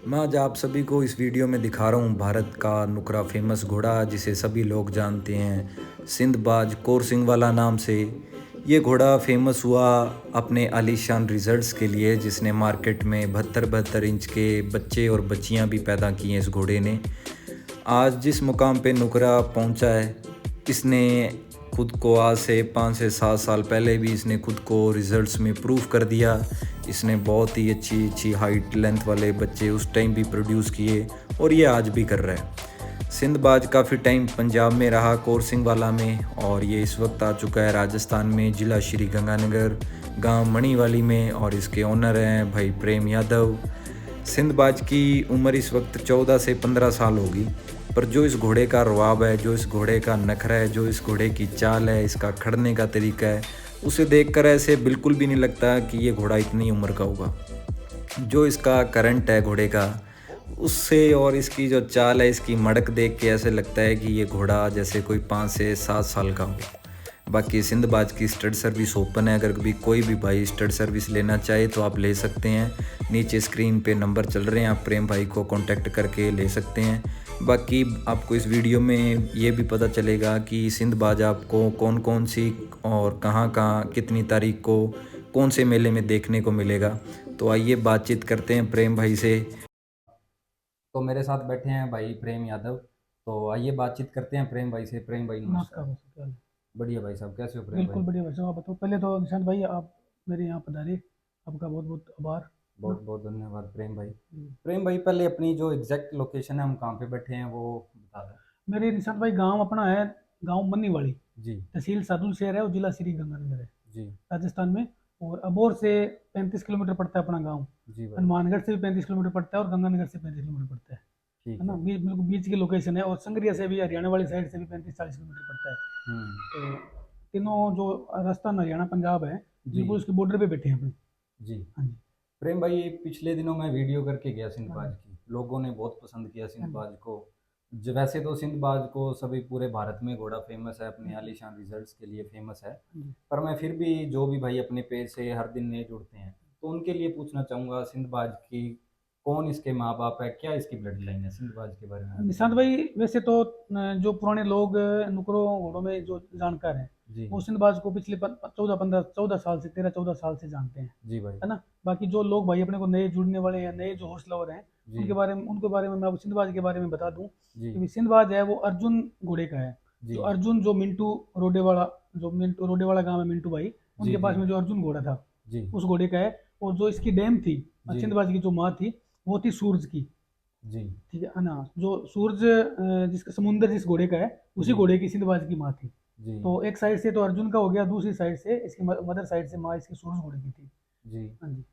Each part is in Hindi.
मैं आज आप सभी को इस वीडियो में दिखा रहा हूँ भारत का नुकरा फेमस घोड़ा जिसे सभी लोग जानते हैं सिंधबाज कौरसिंग वाला नाम से। ये घोड़ा फेमस हुआ अपने आलीशान रिजल्ट्स के लिए, जिसने मार्केट में 72-72 इंच के बच्चे और बच्चियाँ भी पैदा की हैं इस घोड़े ने। आज जिस मुकाम पे नुकरा पहुंचा है, इसने खुद को आज से 5 से 7 साल पहले भी इसने खुद को रिजल्ट्स में प्रूव कर दिया। इसने बहुत ही अच्छी अच्छी हाइट लेंथ वाले बच्चे उस टाइम भी प्रोड्यूस किए और ये आज भी कर रहा है। सिंधबाज काफ़ी टाइम पंजाब में रहा, कौरसिंग वाला में, और ये इस वक्त आ चुका है राजस्थान में, ज़िला श्री गंगानगर, गांव मणिवाली में, और इसके ओनर हैं भाई प्रेम यादव। सिंधबाज की उम्र इस वक्त 14 से 15 साल होगी, पर जो इस घोड़े का रवाब है, जो इस घोड़े का नखरा है, जो इस घोड़े की चाल है, इसका खड़ने का तरीका है, उसे देखकर ऐसे बिल्कुल भी नहीं लगता कि ये घोड़ा इतनी उम्र का होगा। जो इसका करंट है घोड़े का, उससे और इसकी जो चाल है, इसकी मड़क देख के ऐसे लगता है कि ये घोड़ा जैसे कोई 5 से 7 साल का हो। बाकी सिंधबाज की स्टड सर्विस ओपन है, अगर कभी कोई भी भाई स्टड सर्विस लेना चाहे तो आप ले सकते हैं। नीचे स्क्रीन पे नंबर चल रहे हैं, आप प्रेम भाई को कांटेक्ट करके ले सकते हैं। बाकी आपको इस वीडियो में ये भी पता चलेगा कि सिंधबाज आपको कौन कौन सी और कहाँ कहाँ कितनी तारीख को कौन से मेले में देखने को मिलेगा। तो आइए बातचीत करते हैं प्रेम भाई से। तो मेरे साथ बैठे हैं भाई प्रेम यादव, तो आइए बातचीत करते हैं प्रेम भाई से। प्रेम भाई नमस्कार नमस्कार। भाई साहब, क्या हाल है? बढ़िया भाई साहब, कैसे हो प्रेम बिल्कुल भाई? बढ़िया भाई साहब, आप बताओ। पहले तो निशांत भाई, आप मेरे यहाँ पधारे, आपका बहुत बहुत आभार, है ना? बहुत बहुत धन्यवाद प्रेम भाई। हम्म। प्रेम भाई पहले अपनी जो एग्जैक्ट लोकेशन है, हम कहाँ पे बैठे हैं वो बता दें। मेरे निशांत भाई गांव अपना है, गांव मन्नीवाड़ी, जी। तहसील सादुल शहर है और जिला श्री गंगानगर है, जी। राजस्थान में। और अबोर से 35 किलोमीटर पड़ता है अपना गांव। जी भाई। हनुमानगढ़ से भी 35 किलोमीटर पड़ता है और गंगानगर से 35 किलोमीटर पड़ता है ठीक ना? है। बिल्कुल बीच की लोकेशन है। और संगरिया से भी, हरियाणा वाली साइड से भी 35-40 किलोमीटर पड़ता है। हम्म। तो तीनों जो राजस्थान हरियाणा पंजाब है, जी। बिल्कुल उसके बॉर्डर पे बैठे हैं अपने। जी। हाँ जी। प्रेम भाई पिछले दिनों मैं वीडियो करके गया हाँ सिंधबाज जी। की, लोगों ने बहुत पसंद किया हाँ जी। सिंधबाज को। वैसे तो सिंधबाज को सभी पूरे भारत में घोड़ा फेमस है, हाँ अपने जी। आलीशान रिजल्ट्स के लिए फेमस है। जी। पर मैं फिर भी जो भी भाई अपने पेज से हर दिन नए जुड़ते हैं, तो उनके लिए पूछना चाहूँगा सिंधबाज की कौन इसके माँ बाप है, क्या इसकी ब्लड लाइन है, सिंधबाज के बारे में निशांत बताइए। भाई, वैसे तो जो पुराने लोग नुकरों घोड़ों में जो जानकार हैं, जी। वो सिंधबाज को पिछले 14 15 14 साल से, 13 14 साल से जानते हैं, जी भाई। है ना? बाकी जो लोग भाई अपने को नए जुड़ने वाले हैं, नए जो हॉर्स लवर हैं, जी। उनके बारे में मैं आपको सिंधबाज के बारे में बता दूं जी। कि सिंधबाज है वो अर्जुन घोड़े का है। जी। जो अर्जुन, जो मिंटू रोडे वाला, जो मिंटू रोडे वाला गांव है, मिंटू भाई, जी। उनके जी। पास में जो अर्जुन घोड़ा था, जी। उस घोड़े का है। और जो इसकी डैम थी, जी। सिंधबाज की जो माँ थी, वो थी सूरज की। जी। ठीक है ना? जो सूरज, जिसका समुंदर जिस घोड़े का है, उसी जी। घोड़े की सिंधबाज की माँ थी। जी। तो एक साइड से तो अर्जुन का हो गया, दूसरी साइड से इसकी मदर साइड से माँ इसकी सूरज घोड़े की थी। जी। हाँ जी।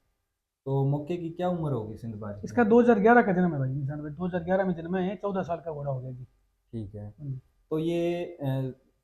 तो मौके की क्या उम्र होगी सिंधबाज की? इसका 2011 का जन्म है भाई, निशान भाई, 2011 में जन्म है, 14 साल का घोड़ा हो गया जी। ठीक है। हाँ जी। तो ये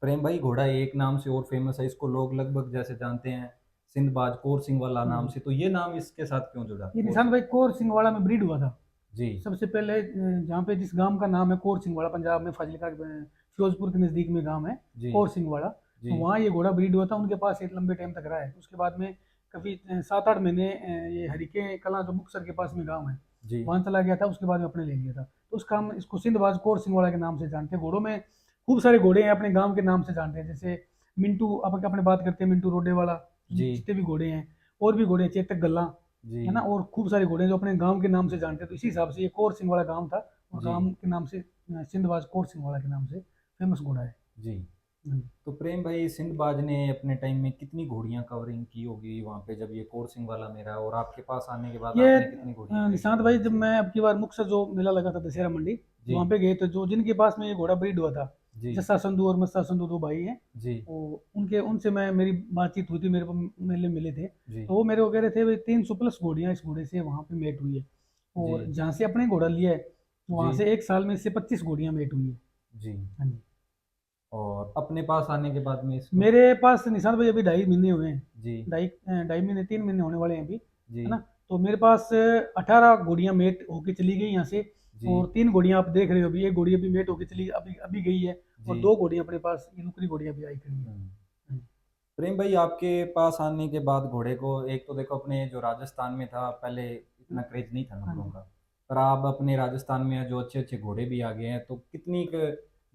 प्रेम भाई घोड़ा एक नाम से और फेमस है, इसको लोग लगभग जैसे जानते हैं सिंधबाज कौर सिंह वाला हाँ नाम जी। से, तो ये नाम इसके साथ क्यों जुड़ा ये कौर निशान सिंह? भाई कोर सिंगवाड़ा में ब्रीड हुआ था जी। सबसे पहले। जहाँ पे जिस गांव का नाम है कोर सिंगवाड़ा, पंजाब में फाजिलका फिरोजपुर के नज़दीक में गांव है जी। कोर सिंगवाड़ा। जी। तो वहाँ ये घोड़ा ब्रीड हुआ था, उनके पास एक लंबे टाइम तक रहा है। उसके बाद में कभी 7 8 महीने ये हरिके कला जो मुक्तसर के पास में गांव है, जी। वहाँ चला गया था। उसके बाद में अपने ले लिया था। तो उस काम इसको सिंधबाज कौर सिंगवाड़ा के नाम से जानते हैं। घोड़ों में खूब सारे घोड़े हैं, अपने गांव के नाम से जानते हैं। जैसे मिंटू, अपन अपने बात करते हैं मिंटू रोडे वाला, जी। जितने भी घोड़े हैं, और भी घोड़े हैं, चेतक गल्ला, जी। है ना? और खूब सारे घोड़े हैं जो अपने गांव के नाम से जानते हैं। तो इसी हिसाब से ये कौर सिंह वाला गांव था, और जी। गांव के नाम से सिंधबाज कौर सिंह वाला के नाम से फेमस घोड़ा है। जी। हम्म। तो प्रेम भाई सिंधबाज ने अपने टाइम में कितनी घोड़ियां कवरिंग की होगी वहां पे, जब ये कौर सिंह वाला मेरा, और आपके पास आने के बाद ये आपने कितनी घोड़ियां देखी निशांत भाई, होंगी जब इसे? मैं अब की बार मुक्तसर जो मेला लगा था, दशहरा मंडी, तो जी। वहाँ पे गए तो जो जिनके पास में ये घोड़ा ब्रीड हुआ था, जी। जस्सा संधू और मस्ता संधू, दो भाई हैं। जी। वो उनके उनसे मैं मेरी बातचीत हुई थी, मेरे को मेले मिले थे। जी। तो वो मेरे को कह रहे थे भाई 300 प्लस घोड़ियाँ इस घोड़े से वहाँ पे मेट हुई है। जी। और जहाँ से अपने घोड़ा लिया है, जी। वहाँ से एक साल में इससे 25 घोड़ियाँ मेट हुई है। जी। हाँ जी। और अपने पास आने के बाद में इसको? मेरे पास निशांत भाई अभी 2.5 महीने हुए हैं। जी। 2.5 महीने 3 महीने होने वाले हैं अभी, जी। है ना? तो मेरे पास 18 घोड़ियाँ मेट होके चली गई यहाँ से। जी। और 3 घोड़ियाँ आप देख रहे हो, अभी एक घोड़ी अभी मेट होके चली, अभी अभी गई है। जी। और 2 घोड़ियाँ अपने पास, ये नुकरी घोड़ियाँ भी आई खड़ी है। हम्म। हाँ प्रेम भाई आपके पास आने के बाद घोड़े को, एक तो देखो अपने जो राजस्थान में था पहले जी। इतना क्रेज नहीं था हाँ नकलों जी। का, पर आप अपने राजस्थान में जो अच्छे अच्छे घोड़े भी आ गए हैं, तो कितनी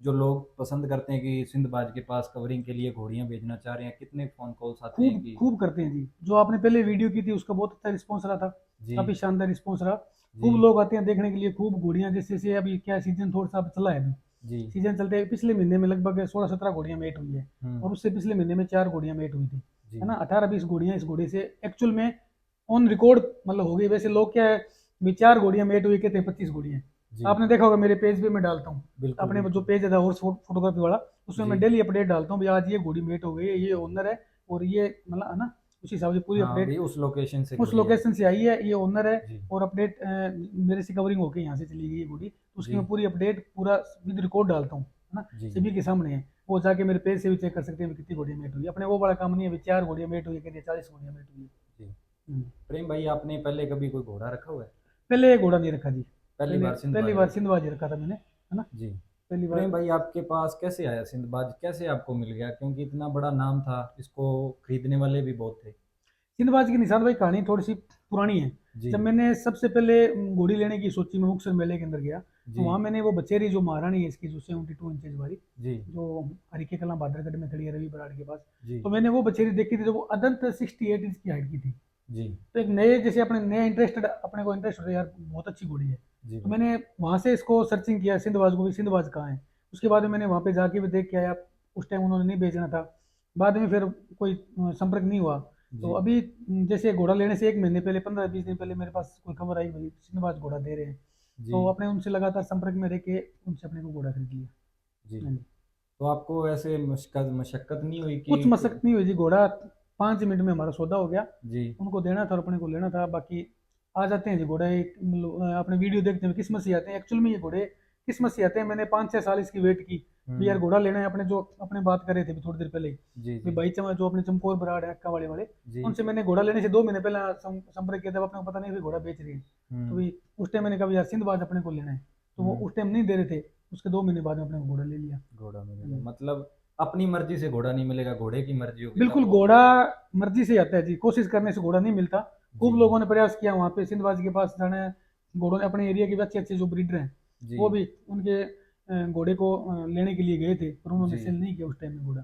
जो लोग पसंद करते हैं कि सिंधबाज के पास कवरिंग के लिए घोड़ियां भेजना चाह रहे हैं, कितने फोन कॉल्स आते हैं खूब कि। खूब करते हैं जी। जो आपने पहले वीडियो की थी उसका बहुत अच्छा रिस्पॉन्स रहा था, जी। काफी शानदार रिस्पॉन्स रहा। जी। खूब लोग आते हैं देखने के लिए, खूब घोड़ियां, जैसे जैसे अभी क्या सीजन थोड़ा सा अब चला है अभी, जी। सीजन चलते पिछले महीने में लगभग 16-17 घोड़ियां मेट हुई है। हम्म। और उससे पिछले महीने में 4 घोड़ियां मेट हुई थी, जी। है ना। 18-20 घोड़ियां इस घोड़े से एक्चुअल में ऑन रिकॉर्ड मतलब हो गई। वैसे लोग क्या है, भी 4 घोड़ियां मेट हुई कहते हैं 25 घोड़ियां। जी। आपने देखा होगा मेरे पेज पे मैं डालता हूँ, बिल्कुल अपने जो बिल्कुल। पेज है हॉर्स फोटोग्राफी वाला, उसमें जी। मैं डेली अपडेट डालता हूँ, भाई आज ये घोड़ी मेट हो गई है, ये ओनर है, और ये मतलब है ना, उस हिसाब से पूरी हाँ अपडेट भाई, उस लोकेशन से उस घोड़ी आई। लोकेशन से आई है, ये ओनर है। जी। और अपडेट मेरे से कवरिंग होके यहाँ से चली गई ये घोड़ी, तो उसकी मैं जी। पूरी अपडेट पूरा विद रिकॉर्ड डालता हूँ, है ना। जी। सभी के सामने है, वो जाके मेरे पेज से भी चेक कर सकते हैं कितनी घोड़ियाँ मेट हुई है। अपने वो बड़ा काम नहीं है, अभी 4 घोड़ियाँ मेट हुई है, कहते 40 घोड़ियाँ मेट हुई है। जी। हम्म। प्रेम भाई, आपने पहले कभी कोई घोड़ा रखा हुआ है? पहले ये घोड़ा नहीं रखा जी। पहली पहले बार पहली सिंधबाज बार रखा? सिंधबाजी रखा था मैंने, है ना। जी। पहली प्रेम बार। भाई, आपके पास कैसे आया सिंधबाज, कैसे आपको मिल गया? क्योंकि इतना बड़ा नाम था, इसको खरीदने वाले भी बहुत थे। सिंधबाज की निषाद भाई कहानी थोड़ी सी पुरानी है। जी। जब मैंने सबसे पहले घोड़ी लेने की सोची, मैं मुक्तसर मेले के अंदर गया, तो जी। वहाँ मैंने वो बचेरी जो महारानी है इसकी, जो 72 इंचेज वाली, जी। जो हरीके कला भादरगढ़ में खड़ी है रवि बराड़ के पास, जी। तो मैंने वो बचेरी देखी थी, जो वो अदंत 68 इंच की हाइट की थी। जी। तो एक नए जैसे अपने नए इंटरेस्टेड अपने को इंटरेस्ट होता है यार, बहुत अच्छी घोड़ी है। जी तो भाई। मैंने वहाँ से इसको सर्चिंग किया सिंधबाज को, भी सिंधबाज कहाँ है। उसके बाद में मैंने वहाँ पे जाके भी देख के आया। उस टाइम उन्होंने नहीं बेचना था, बाद में फिर कोई संपर्क नहीं हुआ। तो जी। अभी जैसे घोड़ा लेने से 1 महीने पहले, 15-20 दिन पहले मेरे पास कोई खबर आई, भाई सिंधबाज घोड़ा दे रहे हैं। जी। तो अपने उनसे लगातार संपर्क में रह के उनसे अपने को घोड़ा खरीद लिया। जी। हाँ जी। तो आपको ऐसे मुश्किल मशक्कत नहीं हुई कि कुछ मशक्कत नहीं हुई जी, घोड़ा 5 मिनट में हमारा सौदा हो गया। जी। उनको देना था और अपने को लेना था, बाकी आ जाते हैं जी घोड़े एक मतलब, अपने वीडियो देखते हैं किस्मत से आते हैं। एक्चुअल में ये घोड़े किस्मत से आते हैं। मैंने 5-6 साल इसकी वेट की, भी यार हम्म। घोड़ा लेना है। अपने जो अपने बात कर रहे थे अभी थोड़ी देर पहले ही, जी। भी जी। भाई जो अपने चमकौर बराड़ है अक्का वाले वाले, जी। उनसे मैंने घोड़ा लेने से 2 महीने पहले संपर्क किया था। अपने को पता नहीं भी घोड़ा बेच रही है। तो हम्म। भी उस टाइम मैंने कहा भी यार सिंधबाज अपने को लेना है, तो वो हम्म। उस टाइम नहीं दे रहे थे। उसके 2 महीने बाद में अपने को घोड़ा ले लिया। घोड़ा मिलेगा हम्म। मतलब अपनी मर्जी से घोड़ा नहीं मिलेगा, घोड़े की मर्जी होगी तब बिल्कुल, वो घोड़ा मिलेगा। मर्जी से आता है जी, कोशिश करने से घोड़ा नहीं मिलता। जी। खूब लोगों ने प्रयास किया वहाँ पे सिंधबाजी के पास जाना है। घोड़ों ने अपने एरिया के भी अच्छे अच्छे जो ब्रीडर हैं, जी। वो भी उनके घोड़े को लेने के लिए गए थे, पर उन्होंने जी। सेल नहीं किया उस टाइम में घोड़ा।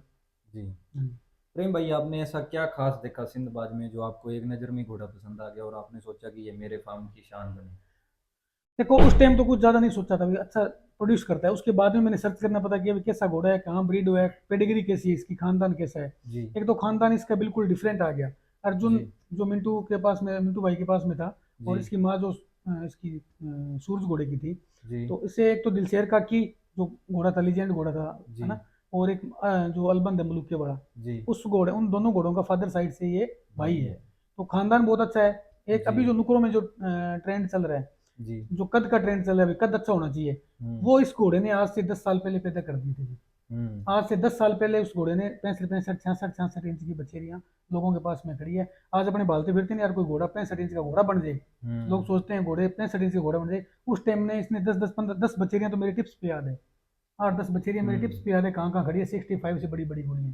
जी। हम्म। प्रेम भाई, आपने ऐसा क्या खास देखा सिंधबाज में जो आपको एक नज़र में घोड़ा पसंद आ गया और आपने सोचा कि ये मेरे फार्म की शान बने? देखो उस टाइम तो कुछ ज़्यादा नहीं सोचा था, भी अच्छा प्रोड्यूस करता है। उसके बाद में मैंने सर्च करना पता किया भी कैसा घोड़ा है, कहाँ ब्रीड हुआ है, पेडिग्री कैसी है इसकी, खानदान कैसा है। जी। एक तो खानदान इसका बिल्कुल डिफरेंट आ गया। अर्जुन जी। जो मिंटू के पास में, मिंटू भाई के पास में था, जी। और इसकी माँ जो इसकी सूरज घोड़े की थी। जी। तो इससे एक तो दिलशेर का की जो घोड़ा था, लीजेंड घोड़ा था, है जी। ना। और एक जो अलबंद है मलुक के बड़ा, जी। उस घोड़े, उन दोनों घोड़ों का फादर साइड से ये भाई भाई है। है। तो खानदान बहुत अच्छा है। एक जी। अभी जो नुकरों में जो ट्रेंड चल रहा है, जी। जो कद का ट्रेंड चल रहा है, अभी कद अच्छा होना चाहिए, हम्म। वो इस घोड़े ने आज से 10 साल पहले पैदा कर दिए थे जी। हम्म। आज से 10 साल पहले उस घोड़े ने 65-65 66-66 इंच की बछेरियां लोगों के पास में खड़ी है। आज अपने भालते फिरते नहीं यार, कोई घोड़ा 65 इंच का घोड़ा बन जाए, लोग हम्म। सोचते हैं घोड़े 65 इंच का घोड़ा बन जाए। उस टाइम ने इसने 10 10 15 10 बछेरियां तो मेरे टिप्स पे याद है, 8-10 बछेरियां मेरे टिप्स हम्म। पे याद है, कहाँ कहाँ खड़ी है। 65 से बड़ी बड़ी घोड़ी है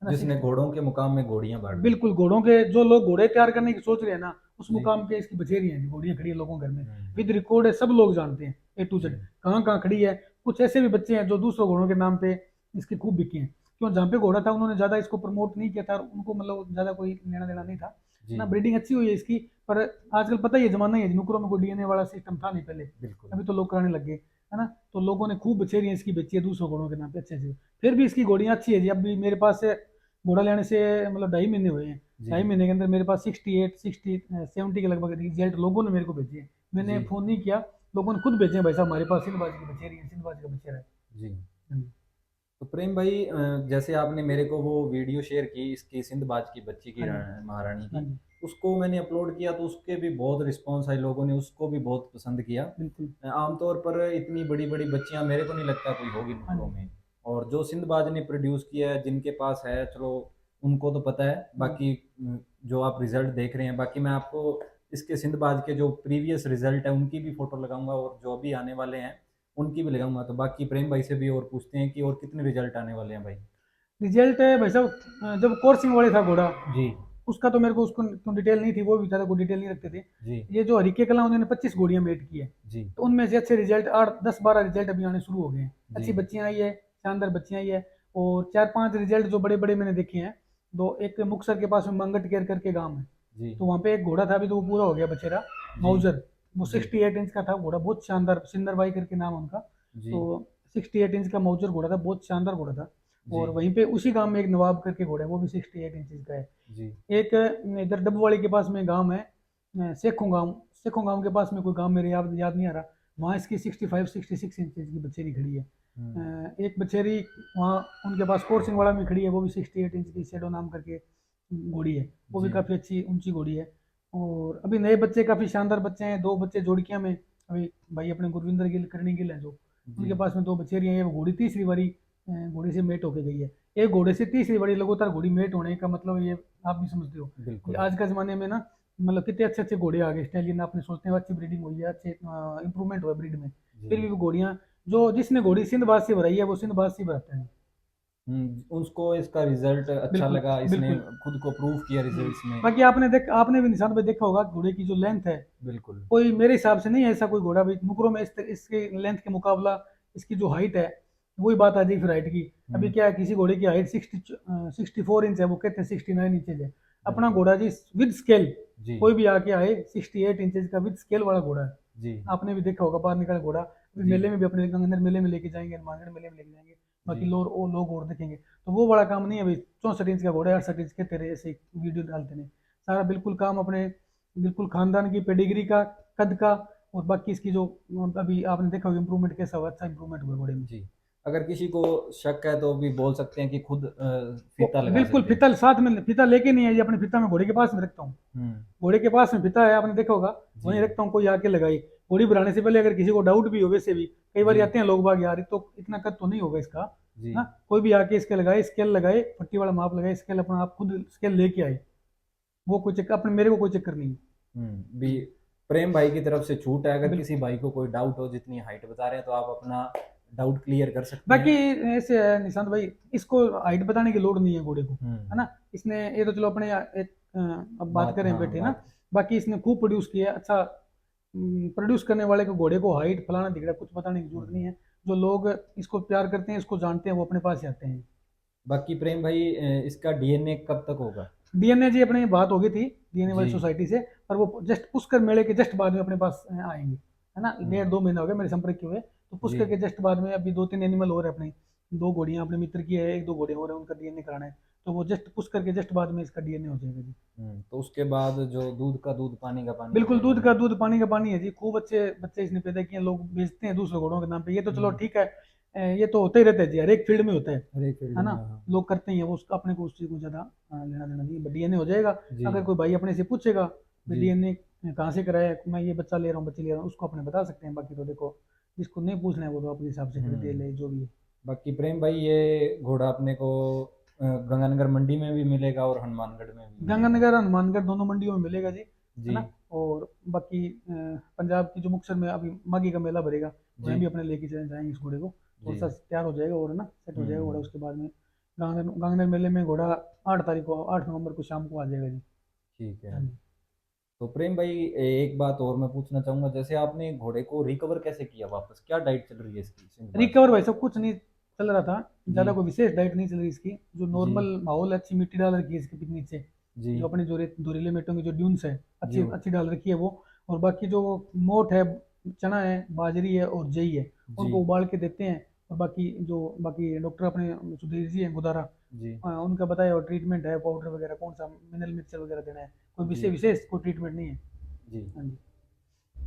ना, जिसने 60। घोड़ों के मुकाम में घोड़ियां बांट दी। बिल्कुल, घोड़ों के जो लोग घोड़े तैयार करने की सोच रहे हैं ना, उस जी। मुकाम के इसकी बछेरी हैं, घोड़ियां खड़ी है लोगों के घर में, हम्म। विद रिकॉर्ड है, सब लोग जानते हैं A to Z जी। कहाँ कहाँ खड़ी है। कुछ ऐसे भी बच्चे हैं जो दूसरों घोड़ों के नाम पे इसके खूब बिके हैं, क्यों जहाँ पे घोड़ा था उन्होंने ज्यादा इसको प्रमोट नहीं किया था, उनको मतलब ज्यादा कोई लेना देना नहीं था, है जी। ना। ब्रीडिंग अच्छी हुई है इसकी, पर आजकल पता ही है जमाना ही है, नुकरों में कोई DNA वाला सिस्टम था नहीं पहले, बिल्कुल। अभी तो लोग कराने लग गए, है ना। तो लोगों ने खूब बछेरियां इसकी बेची है दूसरों घोड़ों के नाम पे अच्छे से। फिर भी इसकी घोड़ियां अच्छी है जी। अब भी मेरे पास से घोड़ा लेने से मतलब 2.5 महीने हुए हैं। जी। 2.5 महीने के अंदर मेरे पास 68 60 70 के लगभग रिजल्ट लोगों ने मेरे को भेजे हैं। मैंने जी। फ़ोन नहीं किया, लोगों ने खुद भेजे हैं, भाई साहब हमारे पास सिंधबाजी की बछेरी है, सिंधबाजी का बछेरा है। जी। हाँ जी। तो प्रेम भाई, जैसे आपने मेरे को वो वीडियो शेयर की इसकी सिंधबाज की बच्ची की हाँ जी। महारानी हाँ की, जी। उसको मैंने अपलोड किया तो उसके भी बहुत रिस्पांस आए, लोगों ने उसको भी बहुत पसंद किया। बिल्कुल। आमतौर पर इतनी बड़ी बड़ी बच्चियां मेरे को नहीं लगता कोई होगी हाँ नुकरों जी। में। और जो सिंधबाज ने प्रोड्यूस किया है, जिनके पास है, चलो उनको तो पता है। हाँ बाकी जो आप रिजल्ट देख रहे हैं, बाकी मैं आपको इसके सिंधबाज के जो प्रीवियस रिजल्ट है उनकी भी फोटो लगाऊंगा और जो अभी आने वाले हैं उनकी भी लगाऊंगा। तो बाकी प्रेम भाई से भी और पूछते हैं कि और कितने रिजल्ट आने वाले हैं भाई। रिजल्ट है भाई साहब, जब कोर्सिंग वाले था घोड़ा, जी। उसका तो मेरे को उसको तो डिटेल नहीं थी, वो भी ज़्यादा कोई डिटेल नहीं रखते थे। जी ये जो हरीके कला उन्होंने 25 घोड़ियां मेट की है, जी तो उनमें से अच्छे रिजल्ट 8 10 12 रिजल्ट अभी आने शुरू हो गए हैं। अच्छी जी बच्चियां आई है, शानदार बच्चियां आई है। और 4 5 रिजल्ट जो बड़े बड़े मैंने देखे हैं, दो एक मुक्तसर के पास में मंगट केयर करके गाँव है, जी तो वहाँ पे एक घोड़ा था, अभी तो वो पूरा हो गया बछेरा, जी मौजर। वो जी 68 इंच का था घोड़ा, बहुत शानदार, सिंदर बाई करके नाम है उनका। जी तो 68 इंच का मौजर घोड़ा था, बहुत शानदार घोड़ा था। जी और वहीं पे उसी गांव में एक नवाब करके घोड़ा है, वो भी 68 इंच का है। जी एक इधर डबवाड़ी के पास में गांव है, सेखों गांव। सेखों गांव के पास में कोई गांव मेरे याद नहीं आ रहा, वहाँ इसकी 65 66 इंचेज की बछेरी खड़ी है। हम्म एक बछेरी वहाँ उनके पास कोरसिंग वाला में खड़ी है, वो भी 68 इंच की, शेडो नाम करके घोड़ी है। वो भी जी काफ़ी अच्छी ऊंची घोड़ी है। और अभी नए बच्चे काफ़ी शानदार बच्चे हैं, दो बच्चे जोड़किया में। अभी भाई अपने गुरविंदर गिल करनी गिल हैं जो, जी उनके पास में दो बछेरियाँ हैं। वो घोड़ी तीसरी बारी घोड़ी से मेट होके गई है। एक घोड़े से तीसरी बारी लगातार घोड़ी मेट होने का मतलब ये आप भी समझते हो कि बिल्कुल आज के ज़माने में ना, मतलब कितने अच्छे अच्छे घोड़े आ गए स्टैलियन, आपने सोचते हैं अच्छी ब्रीडिंग हुई है, अच्छे इंप्रूवमेंट हुआ ब्रीड में। फिर जी भी वो घोड़ियाँ, जो जिसने घोड़ी सिंधबाज से भराई है वो सिंधबाज से भराता है। उसको इसका रिजल्ट अच्छा बिल्कुल लगा, इसने बिल्कुल। खुद को प्रूव किया रिजल्ट्स में। बाकी आपने भी निशान पे देखा होगा घोड़े की जो लेंथ है, बिल्कुल कोई मेरे हिसाब से नहीं है ऐसा कोई घोड़ा भी नुकरों में इसके लेंथ के मुकाबला इसकी जो हाइट है, वही बात आ जाएगी फिर हाइट की। अभी हम्म क्या है, किसी घोड़े की हाइट 64 इंच है, वो कहते हैं 69 इंचेज है। अपना बिल्कुल घोड़ा जी विद स्केल, जी कोई भी आके आए 68 इंचेज का विद स्केल वाला घोड़ा है। जी आपने भी देखा होगा बाहर निकला घोड़ा, अभी जी मेले में भी, अपने गंगानगर मेले में लेके जाएंगे, हनुमानगढ़ मेले में लेके जाएंगे, जी बाकी लोग और देखेंगे। तो वो बड़ा काम नहीं है भाई, 64 इंच का घोड़ा 68 इंच के तेरे ऐसे वीडियो डालते नहीं। सारा बिल्कुल काम अपने, बिल्कुल खानदान की पेडिग्री का, कद का, और बाकी इसकी जो अभी आपने देखा होगा इंप्रूवमेंट कैसा हुआ, अच्छा इंप्रूवमेंट हुआ घोड़े में। जी। अगर किसी को शक है तो भी बोल सकते हैं कि खुद वो फीता लगा बिल्कुल सकते हैं। फीता साथ में, फीता लेके नहीं है ये, अपने फीता में घोड़े के पास में रखता हूँ। हम्म घोड़े के पास में फीता है, आपने देखा होगा, जी वहीं रखता हूँ, कोई आके लगाई। घोड़ी बढ़ाने से पहले अगर किसी को डाउट भी हो, वैसे भी कई बार जी आते हैं लोग बाग, यार ये तो इतना कद तो नहीं होगा इसका जी ना, कोई भी आके इसके लगाए, स्केल लगाए, पट्टी वाला माप लगाए, स्केल अपना आप खुद स्केल लेके आए। वो कोई चक्कर अपने, मेरे को कोई चक्कर नहीं है। भी प्रेम भाई की तरफ से छूट है, अगर किसी बिल्कुल। भाई को कोई डाउट हो जितनी हाइट बता रहे हैं तो आप अपना डाउट क्लियर कर सकते बाकी हैं। ऐसे है निशांत भाई, इसको हाइट बताने की लोड नहीं है घोड़े को, है हम्म ना। इसने ये तो चलो अपने एक अब बात बात करें हाँ बैठे ना, बात बाकी इसने खूब प्रोड्यूस किया है, अच्छा। प्रोड्यूस करने वाले को घोड़े को हाइट फलाना दिख रहा है, कुछ बताने की जरूरत नहीं हम्म। है। जो लोग इसको प्यार करते हैं, इसको जानते हैं, वो अपने पास ही आते हैं। बाकी प्रेम भाई इसका डीएनए कब तक होगा? डीएनए जी अपने बात हो गई थी डीएनए जी वाली सोसाइटी से, पर वो जस्ट पुष्कर मेले के जस्ट बाद में अपने पास आएंगे, है ना। हम्म 1.5 2 महीना हो गया मेरे संपर्क के हुए, तो जी पुष्कर के जस्ट बाद में अभी 2 3 एनिमल और है अपने, दो घोड़ियां अपने मित्र की है, एक दो घोड़े और है, उनका डीएनए कराना है। तो वो जस्ट पुष्कर के जस्ट बाद में इसका डीएनए हो जाएगा जी। तो उसके बाद जो दूध का दूध पानी का पानी हो बिल्कुल, जाएगा दूध ना। का दूध पानी का पानी है जी। खूब अच्छे बच्चे इसने पैदा किए हैं, लोग बेचते हैं दूसरे घोड़ों के नाम पे, ये तो चलो हम्म ठीक है। ये तो होता ही रहता है जी, हर एक फील्ड में होता हर एक फील्ड है में ना। हाँ लोग करते ही हैं वो, अपने को उस चीज़ को ज़्यादा लेना देना नहीं, डीएनए हो जाएगा। जी अगर कोई भाई अपने से पूछेगा जी डीएनए कहाँ से कराया है, मैं ये बच्चा ले रहा हूँ, बच्चे ले रहा हूँ, उसको अपने बता सकते हैं। बाकी तो देखो, जिसको नहीं पूछना है वो तो अपने हिसाब से खरीदे हम्म ले जो भी है। बाकी प्रेम भाई ये घोड़ा अपने को गंगानगर मंडी में भी मिलेगा और हनुमानगढ़ में भी मिलेगा। गंगानगर हनुमानगढ़ दोनों मंडियों में मिलेगा जी, है जी ना। और बाकी पंजाब की जो मुक्तसर में अभी माघी का मेला भरेगा, जी वहीं भी अपने लेके जाएंगे इस घोड़े को। जी थोड़ा सा तैयार हो जाएगा और, है ना, सेट हो जाएगा घोड़ा। हम्म उसके बाद में गांगनर मेले में घोड़ा 8 तारीख को, 8 नवंबर को शाम को आ जाएगा जी। ठीक है। हाँ जी। तो प्रेम भाई एक बात और मैं पूछना चाहूंगा, जैसे आपने घोड़े को रिकवर कैसे किया वापस, क्या डाइट चल रही है इसकी सिंधबाज रिकवर की? भाई सब कुछ नहीं चल रहा था, जी ज़्यादा कोई विशेष डाइट नहीं चल रही इसकी। जो जी नॉर्मल माहौल है, अच्छी मिट्टी डाल रखी है इसके नीचे, जी जो अपने जो जोरीले मेटों की जो ड्यून्स है, जी अच्छी अच्छी डाल रखी है वो। और बाकी जो मोठ है, चना है, बाजरी है और जई है, जी उनको उबाल के देते हैं। और बाकी डॉक्टर अपने सुधीर जी हैं गुदारा, जी उनका बताया और ट्रीटमेंट है, पाउडर वगैरह कौन सा मिनरल मिक्सचर वगैरह देना है, कोई जी विशेष कोई ट्रीटमेंट नहीं है। जी। हाँ जी।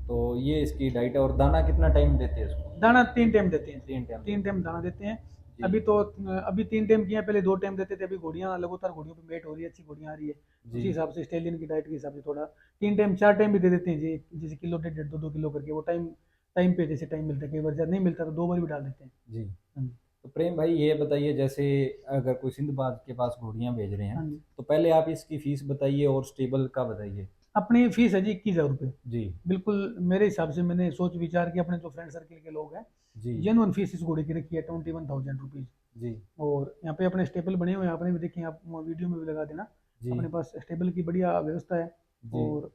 तो ये इसकी डाइट है, और दाना कितना टाइम देते हैं इसको? दाना 3 टाइम देते हैं, 3 टाइम 3 टाइम देते हैं। दाना देते हैं। जी अभी तो अभी 3 टाइम किया, पहले 2 टाइम देते थे। अभी घोड़ियाँ लगातार, घोड़ियों पे मेट हो रही है, अच्छी घोड़ियाँ आ रही है, जी उसी हिसाब से स्टेलियन की डाइट के हिसाब से थोड़ा 3 टाइम 4 टाइम भी दे देते हैं जी, जैसे किलो 1.5 2 2 किलो करके, वो टाइम टाइम पे जैसे टाइम मिलता है, कई बार जब नहीं मिलता तो 2 बार भी डाल देते हैं। जी। हाँ जी। तो प्रेम भाई ये बताइए, जैसे अगर कोई सिंधबाज के पास घोड़ियां भेज रहे हैं हाँ जी। तो पहले आप इसकी फीस बताइए और स्टेबल का बताइए। अपनी फीस है जी 21,000 रुपये। जी बिल्कुल मेरे हिसाब से, मैंने सोच विचार के, अपने जो फ्रेंड सर्किल के लोग हैं, जी जेनुअन फीस इस घोड़े की रखी है 21,000 रुपीज़। जी और यहाँ पे अपने स्टेपल बने हुए हैं, आपने भी देखे, आप वीडियो में भी लगा देना। जी अपने पास स्टेबल की बढ़िया व्यवस्था है। जी और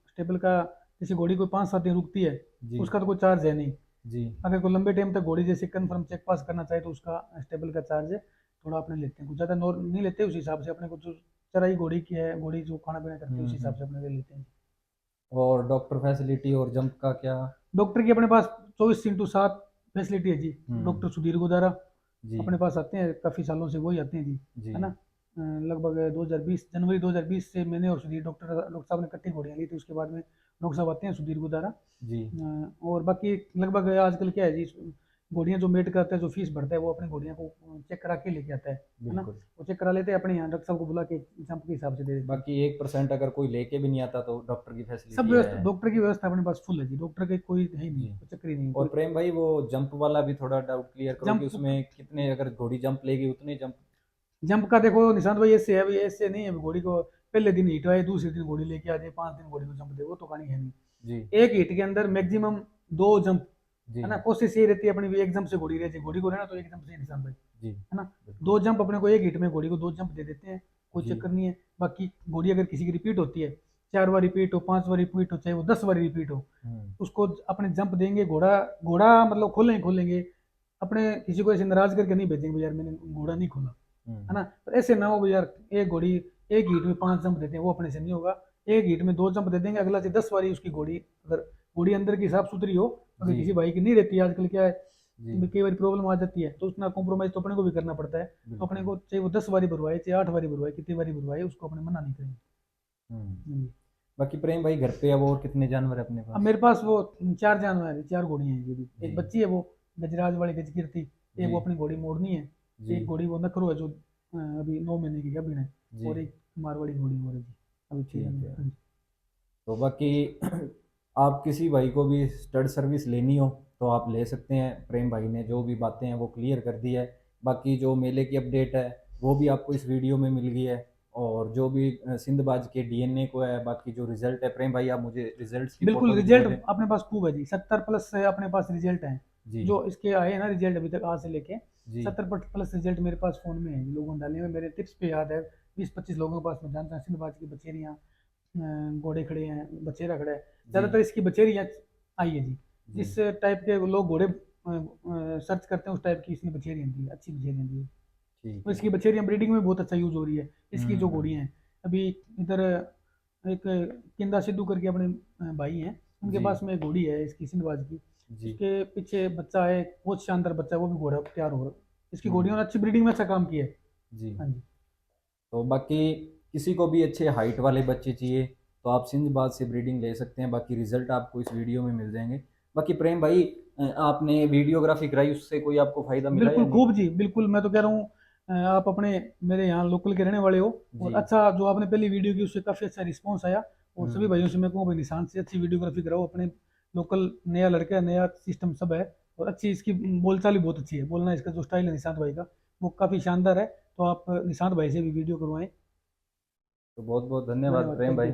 स्टेबल का जैसे घोड़ी कोई 5-7 दिन रुकती है, जी उसका तो कोई चार्ज है नहीं। जी। अगर कोई लंबे टाइम तक घोड़ी जैसे कन्फर्म चेक पास करना चाहे तो उसका स्टेबल का चार्ज है, थोड़ा अपने लेते हैं, कुछ ज़्यादा नॉर नहीं लेते, उस हिसाब से अपने को जो चराई घोड़ी की है, घोड़ी जो खाना पीना करती है उस हिसाब हम्म। से अपने ले लेते हैं। और डॉक्टर फैसिलिटी और जंप का क्या? डॉक्टर की अपने पास 24/7 फैसिलिटी है जी। हम्म। डॉक्टर सुधीर गोदारा जी अपने पास आते हैं, काफ़ी सालों से वही आते हैं जी, जी है ना। लगभग 2020 जनवरी 2020 से मैंने और सुधीर डॉक्टर साहब ने इकट्ठी घोड़ियाँ ली थी, उसके बाद में डॉक्टर साहब आते हैं सुधीर गोदारा। जी। और बाकी लगभग आजकल क्या है जी, घोड़ियाँ जो मेट करता है, जो फीस भरता है, वो अपनी घोड़ियाँ को चेक करा के लेके आता है ना। बिल्कुल। वो चेक करा लेते हैं, अपने यहाँ डॉक्टर साहब को बुला के जंप के हिसाब से दे देते हैं। बाकी 1% अगर कोई लेके भी नहीं आता तो डॉक्टर की सब फैसिलिटी व्यवस्था, है। डॉक्टर की व्यवस्था अपने पास फुल है जी, डॉक्टर के कोई है ही नहीं, जी। कोई चक्कर ही नहीं है और कोई। प्रेम भाई, वो जंप वाला भी थोड़ा डाउट क्लियर करो कि जंप उसमें कितने, अगर घोड़ी जंप लेगी उतने जंप? जंप का देखो निशांत भाई, ऐसे है भाई, ऐसे नहीं है घोड़ी को पहले दिन हीट आए, दूसरे दिन घोड़ी लेके आ जाए, 5 दिन घोड़ी को जंप दे, वो तो कहानी है नहीं। जी एक हीट के अंदर मैक्सिमम 2 जंप, जी है ना। कोशिश ये रहती है अपनी भी, एक जंप से घोड़ी रह जाए, घोड़ी को रहना तो एक जंप से ही निशांत भाई, जी। है ना। बिल्कुल। 2 जंप अपने को एक हीट में घोड़ी को 2 जंप दे देते हैं, कोई जी। चक्कर नहीं है। बाकी घोड़ी अगर किसी की रिपीट होती है, 4 बार रिपीट हो, 5 बार रिपीट हो, चाहे वो 10 बार रिपीट हो, हम्म। उसको अपने जंप देंगे। घोड़ा घोड़ा मतलब खोलेंगे खोलेंगे, अपने किसी को ऐसे नाराज करके नहीं भेजेंगे भाई यार मैंने घोड़ा नहीं खोला, है हम्म। ना। तो ऐसे ना हो भाई यार, एक घोड़ी एक हीट में 5 जंप देते हैं, वो अपने से नहीं होगा। एक हीट में 2 जंप दे देंगे, अगला से 10 बारी उसकी घोड़ी, अगर घोड़ी अंदर की साफ सुथरी हो, अगर जी किसी भाई की नहीं रहती है, आजकल क्या है जी। कई बार प्रॉब्लम आ जाती है, तो उतना कॉम्प्रोमाइज तो अपने को भी करना पड़ता है। तो अपने बिल्कुल। को चाहे वो 10 बारी भरवाए, चाहे 8 बारी भरवाए, कितनी बारी भरवाए, उसको अपने मना नहीं करेंगे। हम्म। हम्म। बाकी प्रेम भाई, घर पे अब और कितने जानवर है अपने अब पास? मेरे पास वो 4 जानवर है, 4 घोड़ियाँ हैं जी अभी। जी एक बच्ची है वो गजराज वाली गजकीर्ति, एक जी वो अपनी घोड़ी मोड़नी है, जी एक घोड़ी वो नखरो है जो अभी 9 महीने की गाभिन है, जी। और एक मारवाड़ी घोड़ी और है जी, अभी 6 ठीक जानवर। है। हाँ जी। तो बाकी आप किसी भाई को भी स्टड सर्विस लेनी हो तो आप ले सकते हैं। प्रेम भाई ने जो भी बातें हैं वो क्लियर कर दी है। बाकी जो मेले की अपडेट है वो भी आपको इस वीडियो में मिल गई है। और जो भी सिंधबाज के डीएनए को है, बाकी जो रिजल्ट है, प्रेम भाई आप मुझे रिजल्ट्स की बिल्कुल फ़ोटो भी दिखा रिजल्ट दें। अपने पास खूब है जी, 70+ से अपने पास रिजल्ट हैं। जी जो इसके आए हैं ना रिजल्ट अभी तक आज से लेके, जी 70+ रिजल्ट मेरे पास फ़ोन में है जी, लोगों ने डाले हुए, मेरे टिप्स पे याद है। 20-25 लोगों के पास मैं जानता हूँ सिंधबाज की बचेरियाँ, घोड़े खड़े हैं, बछेरा खड़ा है। जी ज़्यादातर इसकी बछेरियाँ आई है जी, जी। जिस टाइप के लोग घोड़े सर्च करते हैं उस टाइप की इसकी बछेरियाँ दी है, अच्छी बछेरियाँ दी है। ठीक और है। इसकी बछेरियाँ ब्रीडिंग में बहुत अच्छा यूज़ हो रही है। इसकी जो घोड़ियाँ हैं अभी इधर, एक किंदा सिद्धू करके अपने भाई हैं, उनके जी पास में एक घोड़ी है इसकी सिंधबाज की, जी। उसके पीछे बच्चा है, बहुत शानदार बच्चा है, वो भी घोड़ा तैयार हो रहा है। इसकी घोड़ियों हम्म। ने अच्छी ब्रीडिंग में अच्छा काम किया है। जी। हाँ जी। तो बाकी किसी को भी अच्छे हाइट वाले बच्चे चाहिए तो आप सिंधबाद से ब्रीडिंग ले सकते हैं। बाकी रिजल्ट आपको इस वीडियो में मिल जाएंगे। बाकी प्रेम भाई, आपने वीडियोग्राफी कराई, उससे कोई आपको फ़ायदा मिला या बिल्कुल नहीं? खूब जी, बिल्कुल, मैं तो कह रहा हूँ आप अपने मेरे यहाँ लोकल के रहने वाले हो, और जी। अच्छा जो आपने पहली वीडियो की उससे काफ़ी अच्छा रिस्पॉन्स आया। और सभी हम्म। भाइयों से मैं कहूँ भाई निशान से अच्छी वीडियोग्राफी कराओ, अपने लोकल, नया लड़का है, नया सिस्टम सब है, और अच्छी इसकी बोलचाल भी बहुत अच्छी है, बोलना इसका जो स्टाइल है निशांत भाई का, वो काफ़ी शानदार है। तो आप निशांत भाई से भी वीडियो करवाएं। तो बहुत बहुत धन्यवाद धन्यवाद, प्रेम थैंक भाई। यू।